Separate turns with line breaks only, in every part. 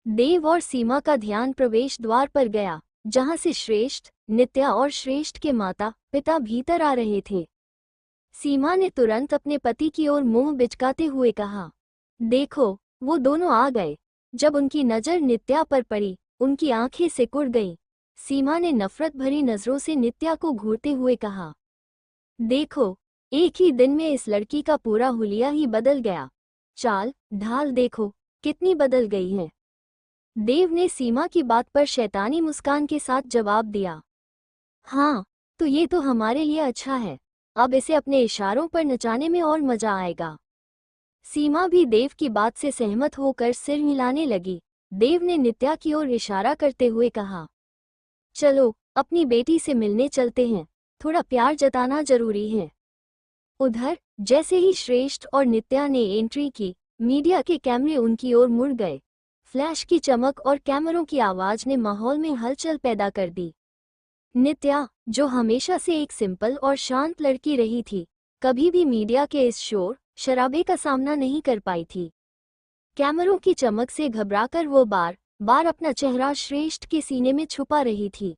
देव और सीमा का ध्यान प्रवेश द्वार पर गया, जहां से श्रेष्ठ, नित्या और श्रेष्ठ के माता पिता भीतर आ रहे थे। सीमा ने तुरंत अपने पति की ओर मुंह बिचकाते हुए कहा, देखो, वो दोनों आ गए। जब उनकी नज़र नित्या पर पड़ी, उनकी आंखें सिकुड़ गईं। सीमा ने नफरत भरी नजरों से नित्या को घूरते हुए कहा, देखो, एक ही दिन में इस लड़की का पूरा हुलिया ही बदल गया। चाल ढाल देखो, कितनी बदल गई है। देव ने सीमा की बात पर शैतानी मुस्कान के साथ जवाब दिया, हाँ, तो ये तो हमारे लिए अच्छा है। अब इसे अपने इशारों पर नचाने में और मजा आएगा। सीमा भी देव की बात से सहमत होकर सिर हिलाने लगी। देव ने नित्या की ओर इशारा करते हुए कहा, चलो, अपनी बेटी से मिलने चलते हैं, थोड़ा प्यार जताना जरूरी है। उधर जैसे ही श्रेष्ठ और नित्या ने एंट्री की, मीडिया के कैमरे उनकी ओर मुड़ गए। फ्लैश की चमक और कैमरों की आवाज ने माहौल में हलचल पैदा कर दी। नित्या, जो हमेशा से एक सिंपल और शांत लड़की रही थी, कभी भी मीडिया के इस शोर शराबे का सामना नहीं कर पाई थी। कैमरों की चमक से घबराकर वो बार बार अपना चेहरा श्रेष्ठ के सीने में छुपा रही थी।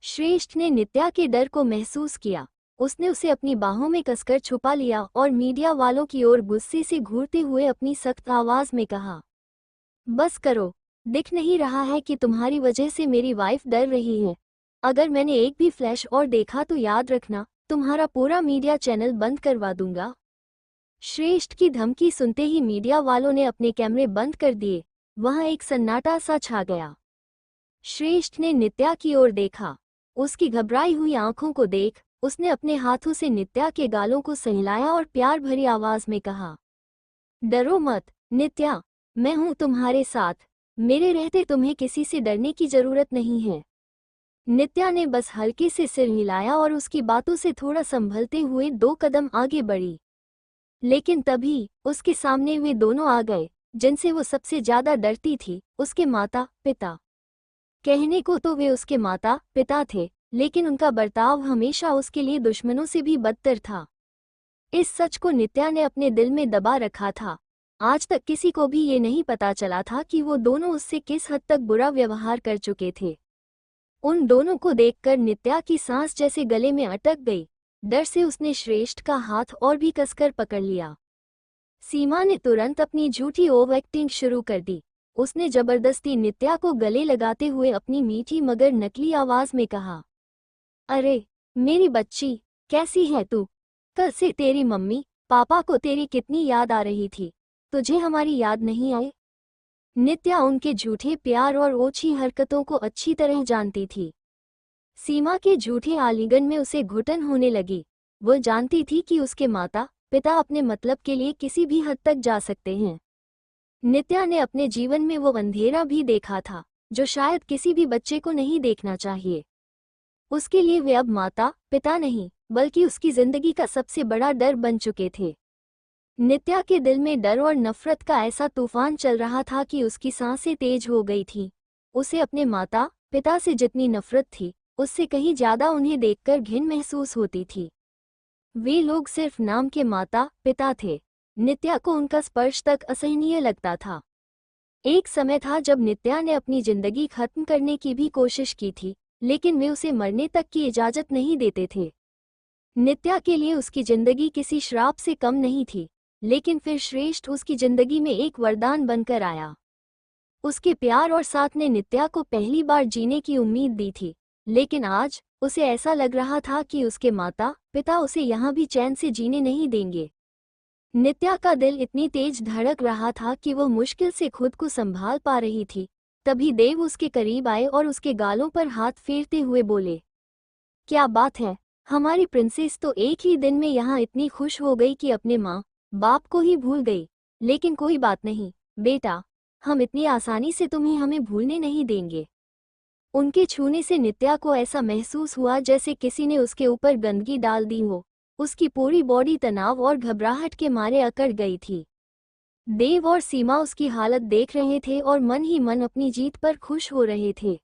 श्रेष्ठ ने नित्या के डर को महसूस किया। उसने उसे अपनी बाहों में कसकर छुपा लिया और मीडिया वालों की ओर गुस्से से घूरते हुए अपनी सख्त आवाज में कहा, बस करो, दिख नहीं रहा है कि तुम्हारी वजह से मेरी वाइफ डर रही है। अगर मैंने एक भी फ्लैश और देखा तो याद रखना, तुम्हारा पूरा मीडिया चैनल बंद करवा दूंगा। श्रेष्ठ की धमकी सुनते ही मीडिया वालों ने अपने कैमरे बंद कर दिए। वहां एक सन्नाटा सा छा गया। श्रेष्ठ ने नित्या की ओर देखा। उसकी घबराई हुई आंखों को देख उसने अपने हाथों से नित्या के गालों को सहलाया और प्यार भरी आवाज में कहा, डरो मत नित्या, मैं हूं तुम्हारे साथ। मेरे रहते तुम्हें किसी से डरने की जरूरत नहीं है। नित्या ने बस हल्के से सिर हिलाया और उसकी बातों से थोड़ा संभलते हुए 2 कदम आगे बढ़ी। लेकिन तभी उसके सामने वे दोनों आ गए जिनसे वो सबसे ज्यादा डरती थी, उसके माता पिता। कहने को तो वे उसके माता पिता थे, लेकिन उनका बर्ताव हमेशा उसके लिए दुश्मनों से भी बदतर था। इस सच को नित्या ने अपने दिल में दबा रखा था। आज तक किसी को भी ये नहीं पता चला था कि वो दोनों उससे किस हद तक बुरा व्यवहार कर चुके थे। उन दोनों को देखकर नित्या की सांस जैसे गले में अटक गई। डर से उसने श्रेष्ठ का हाथ और भी कसकर पकड़ लिया। सीमा ने तुरंत अपनी झूठी ओवर एक्टिंग शुरू कर दी। उसने जबरदस्ती नित्या को गले लगाते हुए अपनी मीठी मगर नकली आवाज में कहा, अरे मेरी बच्ची, कैसी है तू? कल से तेरी मम्मी पापा को तेरी कितनी याद आ रही थी, तुझे हमारी याद नहीं आई? नित्या उनके झूठे प्यार और ओछी हरकतों को अच्छी तरह जानती थी। सीमा के झूठे आलिंगन में उसे घुटन होने लगी। वो जानती थी कि उसके माता पिता अपने मतलब के लिए किसी भी हद तक जा सकते हैं। नित्या ने अपने जीवन में वो अंधेरा भी देखा था जो शायद किसी भी बच्चे को नहीं देखना चाहिए। उसके लिए वे अब माता पिता नहीं, बल्कि उसकी जिंदगी का सबसे बड़ा डर बन चुके थे। नित्या के दिल में डर और नफरत का ऐसा तूफान चल रहा था कि उसकी सांसें तेज हो गई थीं। उसे अपने माता पिता से जितनी नफरत थी, उससे कहीं ज्यादा उन्हें देखकर घिन महसूस होती थी। वे लोग सिर्फ नाम के माता पिता थे। नित्या को उनका स्पर्श तक असहनीय लगता था। एक समय था जब नित्या ने अपनी जिंदगी खत्म करने की भी कोशिश की थी, लेकिन वे उसे मरने तक की इजाजत नहीं देते थे। नित्या के लिए उसकी जिंदगी किसी श्राप से कम नहीं थी, लेकिन फिर श्रेष्ठ उसकी जिंदगी में एक वरदान बनकर आया। उसके प्यार और साथ ने नित्या को पहली बार जीने की उम्मीद दी थी, लेकिन आज उसे ऐसा लग रहा था कि उसके माता पिता उसे यहाँ भी चैन से जीने नहीं देंगे। नित्या का दिल इतनी तेज धड़क रहा था कि वो मुश्किल से खुद को संभाल पा रही थी। तभी देव उसके करीब आए और उसके गालों पर हाथ फेरते हुए बोले, क्या बात है, हमारी प्रिंसेस तो एक ही दिन में यहाँ इतनी खुश हो गई कि अपने माँ बाप को ही भूल गई। लेकिन कोई बात नहीं बेटा, हम इतनी आसानी से तुम्हें हमें भूलने नहीं देंगे। उनके छूने से नित्या को ऐसा महसूस हुआ जैसे किसी ने उसके ऊपर गंदगी डाल दी हो। उसकी पूरी बॉडी तनाव और घबराहट के मारे अकड़ गई थी। देव और सीमा उसकी हालत देख रहे थे और मन ही मन अपनी जीत पर खुश हो रहे थे।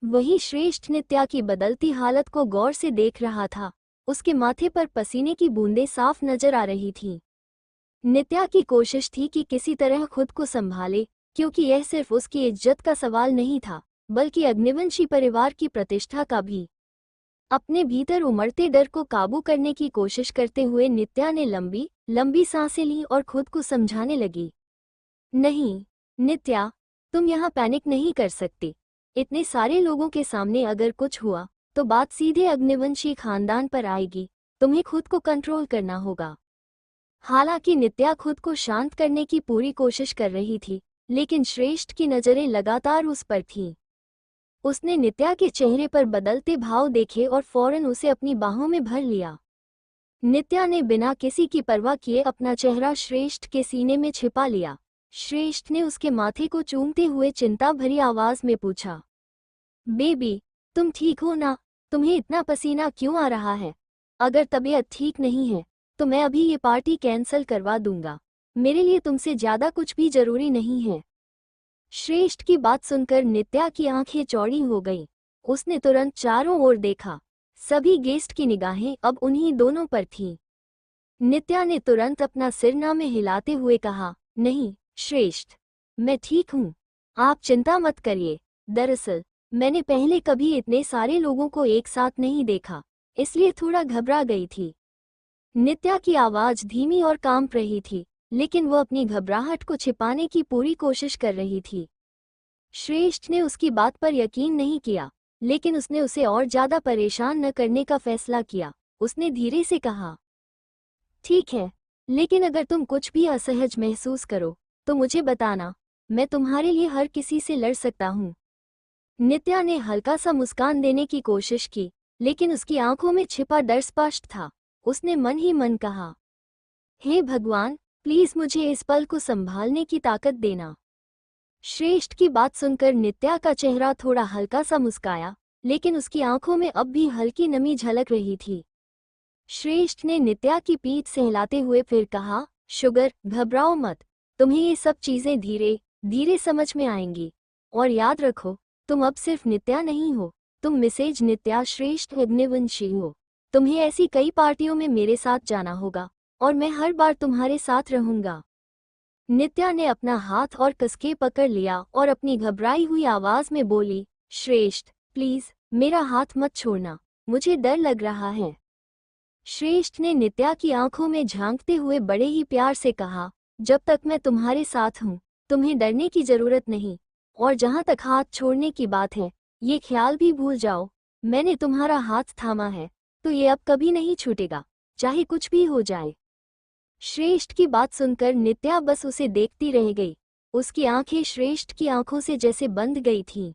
वही श्रेष्ठ नित्या की बदलती हालत को गौर से देख रहा था। उसके माथे पर पसीने की बूंदें साफ नजर आ रही थीं। नित्या की कोशिश थी कि किसी तरह खुद को संभाले, क्योंकि यह सिर्फ उसकी इज्जत का सवाल नहीं था, बल्कि अग्निवंशी परिवार की प्रतिष्ठा का भी। अपने भीतर उमड़ते डर को काबू करने की कोशिश करते हुए नित्या ने लंबी लंबी सांसें ली और खुद को समझाने लगी, नहीं नित्या, तुम यहाँ पैनिक नहीं कर सकती। इतने सारे लोगों के सामने अगर कुछ हुआ तो बात सीधे अग्निवंशी खानदान पर आएगी। तुम्हें खुद को कंट्रोल करना होगा। हालांकि नित्या खुद को शांत करने की पूरी कोशिश कर रही थी, लेकिन श्रेष्ठ की नज़रें लगातार उस पर थीं। उसने नित्या के चेहरे पर बदलते भाव देखे और फौरन उसे अपनी बाहों में भर लिया। नित्या ने बिना किसी की परवाह किए अपना चेहरा श्रेष्ठ के सीने में छिपा लिया। श्रेष्ठ ने उसके माथे को चूमते हुए चिंता भरी आवाज में पूछा, बेबी, तुम ठीक हो ना? तुम्हें इतना पसीना क्यों आ रहा है? अगर तबीयत ठीक नहीं है तो मैं अभी ये पार्टी कैंसिल करवा दूंगा। मेरे लिए तुमसे ज्यादा कुछ भी जरूरी नहीं है। श्रेष्ठ की बात सुनकर नित्या की आंखें चौड़ी हो गईं। उसने तुरंत चारों ओर देखा। सभी गेस्ट की निगाहें अब उन्हीं दोनों पर थीं। नित्या ने तुरंत अपना सिर ना में हिलाते हुए कहा, नहीं श्रेष्ठ, मैं ठीक हूँ, आप चिंता मत करिए। दरअसल मैंने पहले कभी इतने सारे लोगों को एक साथ नहीं देखा, इसलिए थोड़ा घबरा गई थी। नित्या की आवाज धीमी और कांप रही थी, लेकिन वो अपनी घबराहट को छिपाने की पूरी कोशिश कर रही थी। श्रेष्ठ ने उसकी बात पर यकीन नहीं किया, लेकिन उसने उसे और ज्यादा परेशान न करने का फैसला किया। उसने धीरे से कहा, ठीक है, लेकिन अगर तुम कुछ भी असहज महसूस करो तो मुझे बताना, मैं तुम्हारे लिए हर किसी से लड़ सकता हूँ। नित्या ने हल्का सा मुस्कान देने की कोशिश की, लेकिन उसकी आंखों में छिपा डर स्पष्ट था। उसने मन ही मन कहा, हे भगवान, प्लीज मुझे इस पल को संभालने की ताकत देना। श्रेष्ठ की बात सुनकर नित्या का चेहरा थोड़ा हल्का सा मुस्काया, लेकिन उसकी आंखों में अब भी हल्की नमी झलक रही थी। श्रेष्ठ ने नित्या की पीठ सहलाते हुए फिर कहा, शुगर, घबराओ मत, तुम्हें ये सब चीजें धीरे धीरे समझ में आएंगी। और याद रखो, तुम अब सिर्फ नित्या नहीं हो, तुम मिसेज नित्या श्रेष्ठ अग्निवंशी हो। तुम्हें ऐसी कई पार्टियों में मेरे साथ जाना होगा और मैं हर बार तुम्हारे साथ रहूंगा। नित्या ने अपना हाथ और कसके पकड़ लिया और अपनी घबराई हुई आवाज में बोली, श्रेष्ठ, प्लीज मेरा हाथ मत छोड़ना, मुझे डर लग रहा है। श्रेष्ठ ने नित्या की आंखों में झांकते हुए बड़े ही प्यार से कहा, जब तक मैं तुम्हारे साथ हूँ तुम्हें डरने की जरूरत नहीं। और जहाँ तक हाथ छोड़ने की बात है, ये ख्याल भी भूल जाओ, मैंने तुम्हारा हाथ थामा है तो ये अब कभी नहीं छूटेगा, चाहे कुछ भी हो जाए। श्रेष्ठ की बात सुनकर नित्या बस उसे देखती रह गई। उसकी आंखें श्रेष्ठ की आंखों से जैसे बंध गई थीं।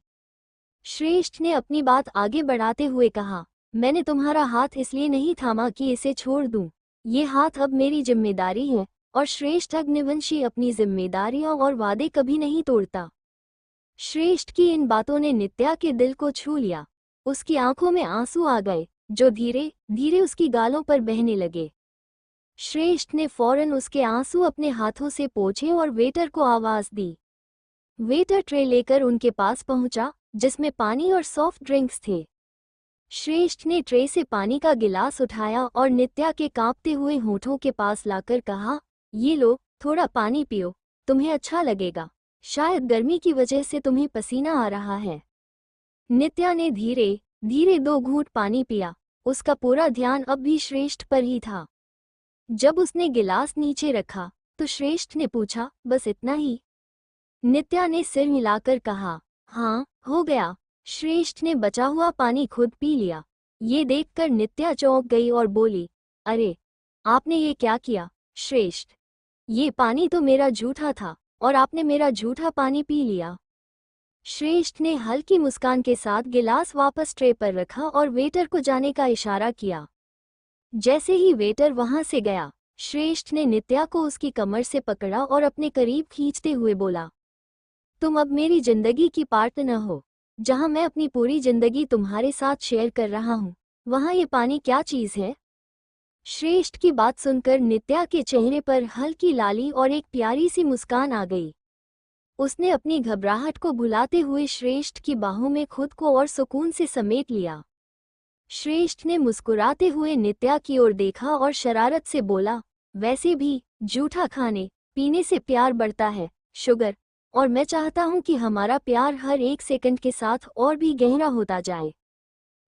श्रेष्ठ ने अपनी बात आगे बढ़ाते हुए कहा, मैंने तुम्हारा हाथ इसलिए नहीं थामा कि इसे छोड़ दूं। ये हाथ अब मेरी जिम्मेदारी है और श्रेष्ठ अग्निवंशी अपनी जिम्मेदारियों और वादे कभी नहीं तोड़ता। श्रेष्ठ की इन बातों ने नित्या के दिल को छू लिया। उसकी आंखों में आंसू आ गए, जो धीरे धीरे उसकी गालों पर बहने लगे। श्रेष्ठ ने फौरन उसके आंसू अपने हाथों से पोंछे और वेटर को आवाज दी। वेटर ट्रे लेकर उनके पास पहुंचा, जिसमें पानी और सॉफ्ट ड्रिंक्स थे। श्रेष्ठ ने ट्रे से पानी का गिलास उठाया और नित्या के कांपते हुए होठों के पास लाकर कहा, ये लो, थोड़ा पानी पियो, तुम्हें अच्छा लगेगा, शायद गर्मी की वजह से तुम्हें पसीना आ रहा है। नित्या ने धीरे धीरे 2 घूंट पानी पिया। उसका पूरा ध्यान अब भी श्रेष्ठ पर ही था। जब उसने गिलास नीचे रखा तो श्रेष्ठ ने पूछा, बस इतना ही? नित्या ने सिर हिलाकर कहा, हाँ, हो गया। श्रेष्ठ ने बचा हुआ पानी खुद पी लिया। ये देखकर नित्या चौंक गई और बोली, अरे, आपने ये क्या किया श्रेष्ठ? ये पानी तो मेरा जूठा था और आपने मेरा जूठा पानी पी लिया। श्रेष्ठ ने हल्की मुस्कान के साथ गिलास वापस ट्रे पर रखा और वेटर को जाने का इशारा किया। जैसे ही वेटर वहां से गया, श्रेष्ठ ने नित्या को उसकी कमर से पकड़ा और अपने करीब खींचते हुए बोला, तुम अब मेरी जिंदगी की पार्टनर हो। जहां मैं अपनी पूरी जिंदगी तुम्हारे साथ शेयर कर रहा हूं, वहां ये पानी क्या चीज है? श्रेष्ठ की बात सुनकर नित्या के चेहरे पर हल्की लाली और एक प्यारी सी मुस्कान आ गई। उसने अपनी घबराहट को भुलाते हुए श्रेष्ठ की बाहों में खुद को और सुकून से समेट लिया। श्रेष्ठ ने मुस्कुराते हुए नित्या की ओर देखा और शरारत से बोला, वैसे भी जूठा खाने पीने से प्यार बढ़ता है, शुगर, और मैं चाहता हूँ कि हमारा प्यार हर एक सेकंड के साथ और भी गहरा होता जाए।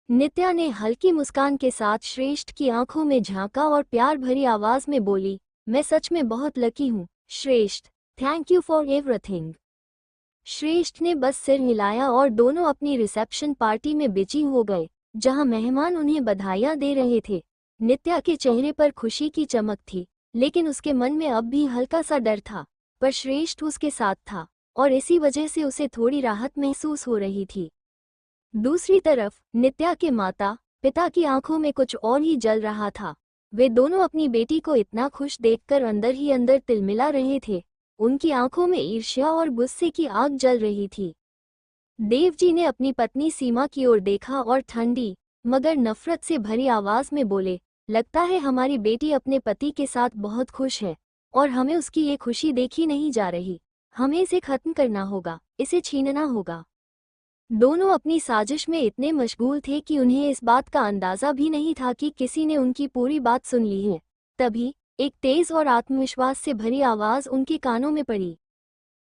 नित्या ने हल्की मुस्कान के साथ श्रेष्ठ की आंखों में झांका और प्यार भरी आवाज में बोली, मैं सच में बहुत लकी हूँ श्रेष्ठ, थैंक यू फॉर एवरीथिंग। श्रेष्ठ ने बस सिर हिलाया और दोनों अपनी रिसेप्शन पार्टी में बिजी हो गए, जहां मेहमान उन्हें बधाइयां दे रहे थे। नित्या के चेहरे पर खुशी की चमक थी, लेकिन उसके मन में अब भी हल्का सा डर था। पर श्रेष्ठ उसके साथ था और इसी वजह से उसे थोड़ी राहत महसूस हो रही थी। दूसरी तरफ नित्या के माता पिता की आंखों में कुछ और ही जल रहा था। वे दोनों अपनी बेटी को इतना खुश देखकर अंदर ही अंदर तिलमिला रहे थे। उनकी आंखों में ईर्ष्या और गुस्से की आग जल रही थी। देवजी ने अपनी पत्नी सीमा की ओर देखा और ठंडी मगर नफरत से भरी आवाज में बोले, लगता है हमारी बेटी अपने पति के साथ बहुत खुश है और हमें उसकी ये खुशी देखी नहीं जा रही। हमें इसे खत्म करना होगा, इसे छीनना होगा। दोनों अपनी साजिश में इतने मशगूल थे कि उन्हें इस बात का अंदाजा भी नहीं था कि किसी ने उनकी पूरी बात सुन ली है। तभी एक तेज और आत्मविश्वास से भरी आवाज उनके कानों में पड़ी,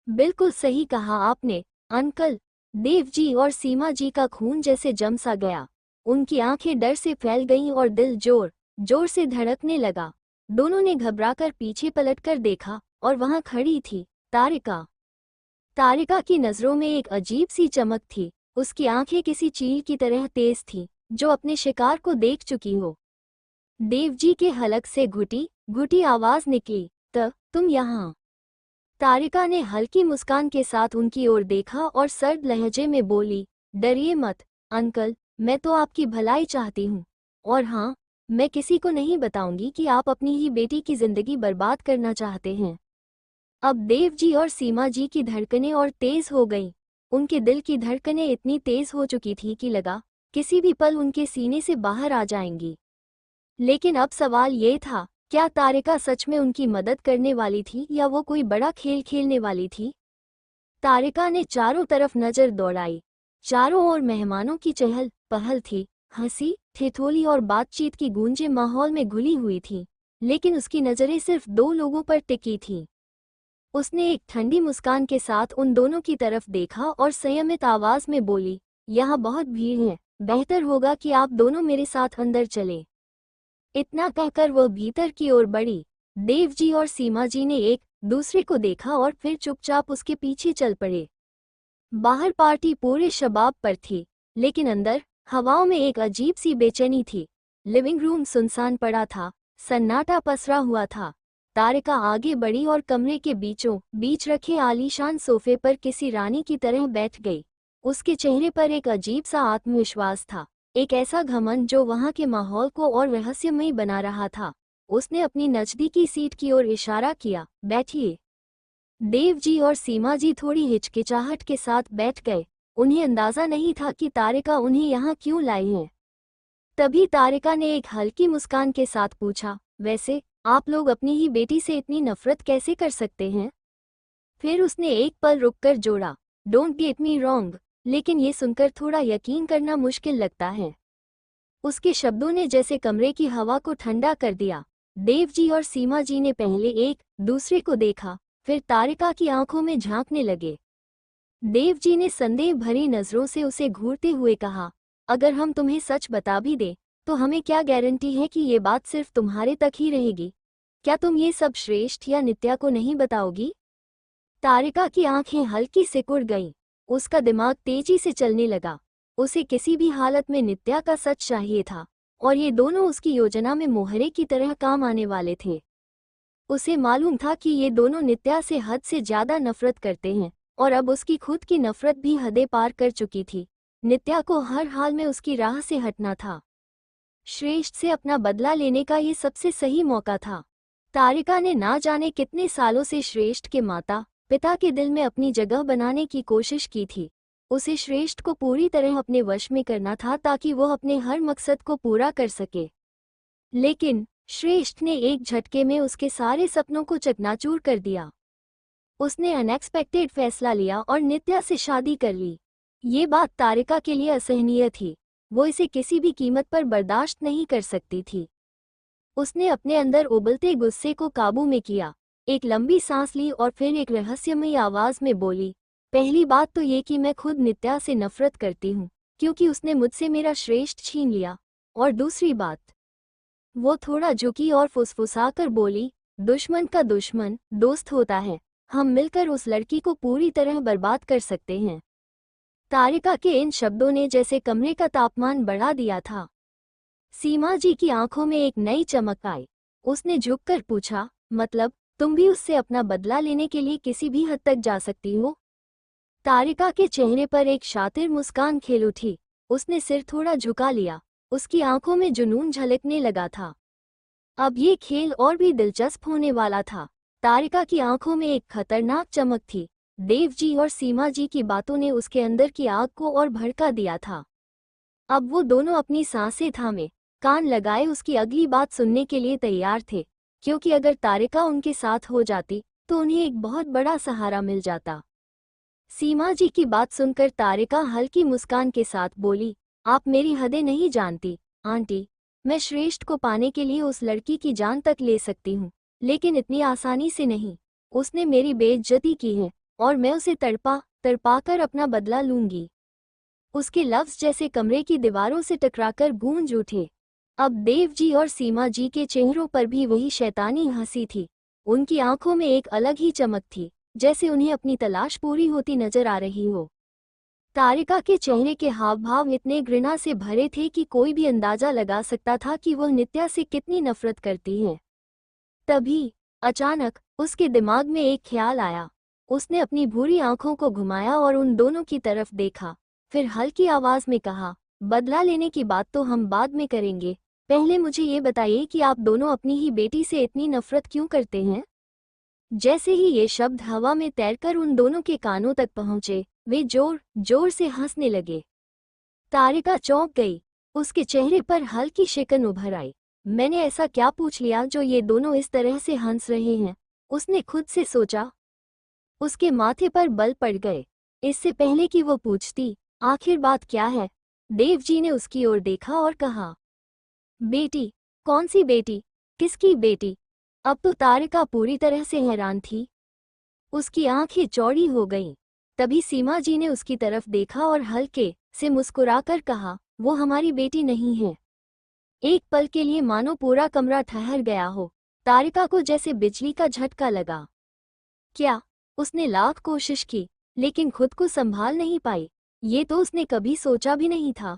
बिल्कुल सही कहा आपने अंकल। देवजी और सीमा जी का खून जैसे जम सा गया। उनकी आंखें डर से फैल गईं और दिल जोर जोर से धड़कने लगा। दोनों ने घबराकर पीछे पलटकर देखा और वहां खड़ी थी तारिका। तारिका की नजरों में एक अजीब सी चमक थी। उसकी आंखें किसी चील की तरह तेज थीं, जो अपने शिकार को देख चुकी हो। देवजी के हलक से घुटी घुटी आवाज निकली, तुम यहाँ। तारिका ने हल्की मुस्कान के साथ उनकी ओर देखा और सर्द लहजे में बोली, डरिए मत अंकल, मैं तो आपकी भलाई चाहती हूँ। और हाँ, मैं किसी को नहीं बताऊंगी कि आप अपनी ही बेटी की जिंदगी बर्बाद करना चाहते हैं। अब देवजी और सीमा जी की धड़कनें और तेज हो गईं। उनके दिल की धड़कनें इतनी तेज हो चुकी थी कि लगा किसी भी पल उनके सीने से बाहर आ जाएंगी। लेकिन अब सवाल ये था, क्या तारिका सच में उनकी मदद करने वाली थी या वो कोई बड़ा खेल खेलने वाली थी? तारिका ने चारों तरफ नजर दौड़ाई। चारों ओर मेहमानों की चहल पहल थी। हंसी, ठिठोली और बातचीत की गूंजें माहौल में घुली हुई थीं, लेकिन उसकी नजरें सिर्फ दो लोगों पर टिकी थीं। उसने एक ठंडी मुस्कान के साथ उन दोनों की तरफ देखा और संयमित आवाज में बोली, यहाँ बहुत भीड़ है, बेहतर होगा कि आप दोनों मेरे साथ अंदर चलें। इतना कहकर वह भीतर की ओर बढ़ी। देवजी और सीमा जी ने एक दूसरे को देखा और फिर चुपचाप उसके पीछे चल पड़े। बाहर पार्टी पूरे शबाब पर थी, लेकिन अंदर हवाओं में एक अजीब सी बेचैनी थी। लिविंग रूम सुनसान पड़ा था, सन्नाटा पसरा हुआ था। तारिका आगे बढ़ी और कमरे के बीचों बीच रखे आलीशान सोफे पर किसी रानी की तरह बैठ गई। उसके चेहरे पर एक अजीब सा आत्मविश्वास था, एक ऐसा घमंड जो वहां के माहौल को और रहस्यमयी बना रहा था। उसने अपनी नजदीकी सीट की ओर इशारा किया, बैठिए। देवजी और सीमा जी थोड़ी हिचकिचाहट के साथ बैठ गए। उन्हें अंदाजा नहीं था कि तारिका उन्हें यहाँ क्यों लाई है। तभी तारिका ने एक हल्की मुस्कान के साथ पूछा, वैसे आप लोग अपनी ही बेटी से इतनी नफरत कैसे कर सकते हैं? फिर उसने एक पल रुककर जोड़ा, डोंट गेट मी रॉन्ग, लेकिन ये सुनकर थोड़ा यकीन करना मुश्किल लगता है। उसके शब्दों ने जैसे कमरे की हवा को ठंडा कर दिया। देवजी और सीमा जी ने पहले एक दूसरे को देखा, फिर तारिका की आंखों में झांकने लगे। देवजी ने संदेह भरी नजरों से उसे घूरते हुए कहा, अगर हम तुम्हें सच बता भी दें, तो हमें क्या गारंटी है कि ये बात सिर्फ तुम्हारे तक ही रहेगी? क्या तुम ये सब श्रेष्ठ या नित्या को नहीं बताओगी? तारिका की आंखें हल्की सिकुड़ गईं। उसका दिमाग तेजी से चलने लगा। उसे किसी भी हालत में नित्या का सच चाहिए था, और ये दोनों उसकी योजना में मोहरे की तरह काम आने वाले थे। उसे मालूम था कि ये दोनों नित्या से हद से ज्यादा नफरत करते हैं, और अब उसकी खुद की नफरत भी हदें पार कर चुकी थी। नित्या को हर हाल में उसकी राह से हटना था। श्रेष्ठ से अपना बदला लेने का ये सबसे सही मौका था। तारिका ने ना जाने कितने सालों से श्रेष्ठ के माता पिता के दिल में अपनी जगह बनाने की कोशिश की थी। उसे श्रेष्ठ को पूरी तरह अपने वश में करना था ताकि वो अपने हर मकसद को पूरा कर सके। लेकिन श्रेष्ठ ने एक झटके में उसके सारे सपनों को चकनाचूर कर दिया। उसने अनएक्सपेक्टेड फैसला लिया और नित्या से शादी कर ली। ये बात तारिका के लिए असहनीय थी। वो इसे किसी भी कीमत पर बर्दाश्त नहीं कर सकती थी। उसने अपने अंदर उबलते गुस्से को काबू में किया। एक लंबी सांस ली और फिर एक रहस्यमयी आवाज में बोली, पहली बात तो ये कि मैं खुद नित्या से नफरत करती हूँ, क्योंकि उसने मुझसे मेरा श्रेष्ठ छीन लिया। और दूसरी बात, वो थोड़ा झुकी और फुसफुसाकर बोली, दुश्मन का दुश्मन दोस्त होता है, हम मिलकर उस लड़की को पूरी तरह बर्बाद कर सकते हैं। तारिका के इन शब्दों ने जैसे कमरे का तापमान बढ़ा दिया था। सीमा जी की आंखों में एक नई चमक आई। उसने झुककर पूछा, मतलब तुम भी उससे अपना बदला लेने के लिए किसी भी हद तक जा सकती हो? तारिका के चेहरे पर एक शातिर मुस्कान खेल उठी। उसने सिर थोड़ा झुका लिया। उसकी आंखों में जुनून झलकने लगा था। अब ये खेल और भी दिलचस्प होने वाला था। तारिका की आंखों में एक खतरनाक चमक थी। देव जी और सीमा जी की बातों ने उसके अंदर की आग को और भड़का दिया था। अब वो दोनों अपनी सांसें थामे, कान लगाए उसकी अगली बात सुनने के लिए तैयार थे, क्योंकि अगर तारिका उनके साथ हो जाती तो उन्हें एक बहुत बड़ा सहारा मिल जाता। सीमा जी की बात सुनकर तारिका हल्की मुस्कान के साथ बोली, आप मेरी हदें नहीं जानती आंटी। मैं श्रेष्ठ को पाने के लिए उस लड़की की जान तक ले सकती हूँ, लेकिन इतनी आसानी से नहीं। उसने मेरी बेइज्जती की है और मैं उसे तड़पा कर अपना बदला लूंगी। उसके लफ्ज जैसे कमरे की दीवारों से टकराकर गूंज उठे। अब देव जी और सीमा जी के चेहरों पर भी वही शैतानी हंसी थी। उनकी आंखों में एक अलग ही चमक थी, जैसे उन्हें अपनी तलाश पूरी होती नजर आ रही हो। तारिका के चेहरे के हाव भाव इतने घृणा से भरे थे कि कोई भी अंदाजा लगा सकता था कि वह नित्या से कितनी नफरत करती है। तभी अचानक उसके दिमाग में एक ख्याल आया। उसने अपनी भूरी आंखों को घुमाया और उन दोनों की तरफ देखा। फिर हल्की आवाज में कहा, बदला लेने की बात तो हम बाद में करेंगे, पहले मुझे ये बताइए कि आप दोनों अपनी ही बेटी से इतनी नफरत क्यों करते हैं? जैसे ही ये शब्द हवा में तैरकर उन दोनों के कानों तक पहुंचे, वे जोर जोर से हंसने लगे। तारिका चौंक गई। उसके चेहरे पर हल्की शिकन उभर आई। मैंने ऐसा क्या पूछ लिया जो ये दोनों इस तरह से हंस रहे हैं? उसने खुद से सोचा। उसके माथे पर बल पड़ गए। इससे पहले कि वो पूछती, आखिर बात क्या है, देव जी ने उसकी ओर देखा और कहा, बेटी? कौन सी बेटी? किसकी बेटी? अब तो तारिका पूरी तरह से हैरान थी। उसकी आंखें चौड़ी हो गईं। तभी सीमा जी ने उसकी तरफ देखा और हल्के से मुस्कुराकर कहा, वो हमारी बेटी नहीं है। एक पल के लिए मानो पूरा कमरा ठहर गया हो। तारिका को जैसे बिजली का झटका लगा। क्या? उसने लाख कोशिश की, लेकिन खुद को संभाल नहीं पाई। ये तो उसने कभी सोचा भी नहीं था।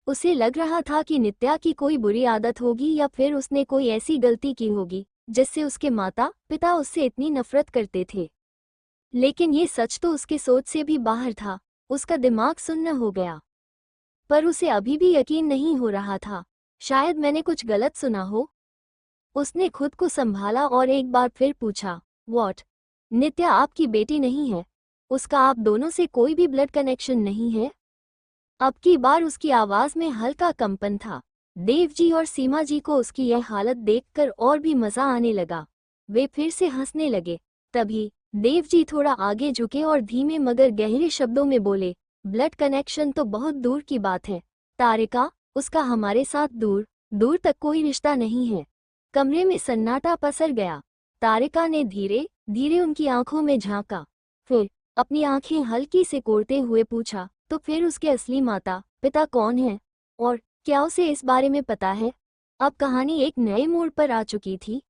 उसे लग रहा था कि नित्या की कोई बुरी आदत होगी या फिर उसने कोई ऐसी गलती की होगी जिससे उसके माता पिता उससे इतनी नफरत करते थे। लेकिन ये सच तो उसके सोच से भी बाहर था। उसका दिमाग सुन्न हो गया। पर उसे अभी भी यकीन नहीं हो रहा था। शायद मैंने कुछ गलत सुना हो। उसने खुद को संभाला और एक बार फिर पूछा, व्हाट? नित्या आपकी बेटी नहीं है? उसका आप दोनों से कोई भी ब्लड कनेक्शन नहीं है? अब की बार उसकी आवाज में हल्का कंपन था। देव जी और सीमा जी को उसकी यह हालत देखकर और भी मजा आने लगा। वे फिर से हंसने लगे। तभी देव जी थोड़ा आगे झुके और धीमे मगर गहरे शब्दों में बोले, ब्लड कनेक्शन तो बहुत दूर की बात है तारिका, उसका हमारे साथ दूर दूर तक कोई रिश्ता नहीं है। कमरे में सन्नाटा पसर गया। तारिका ने धीरे धीरे उनकी आंखों में झांका, फिर अपनी आंखें हल्की से कोड़ते हुए पूछा, तो फिर उसके असली माता पिता कौन हैं? और क्या उसे इस बारे में पता है? अब कहानी एक नए मोड़ पर आ चुकी थी।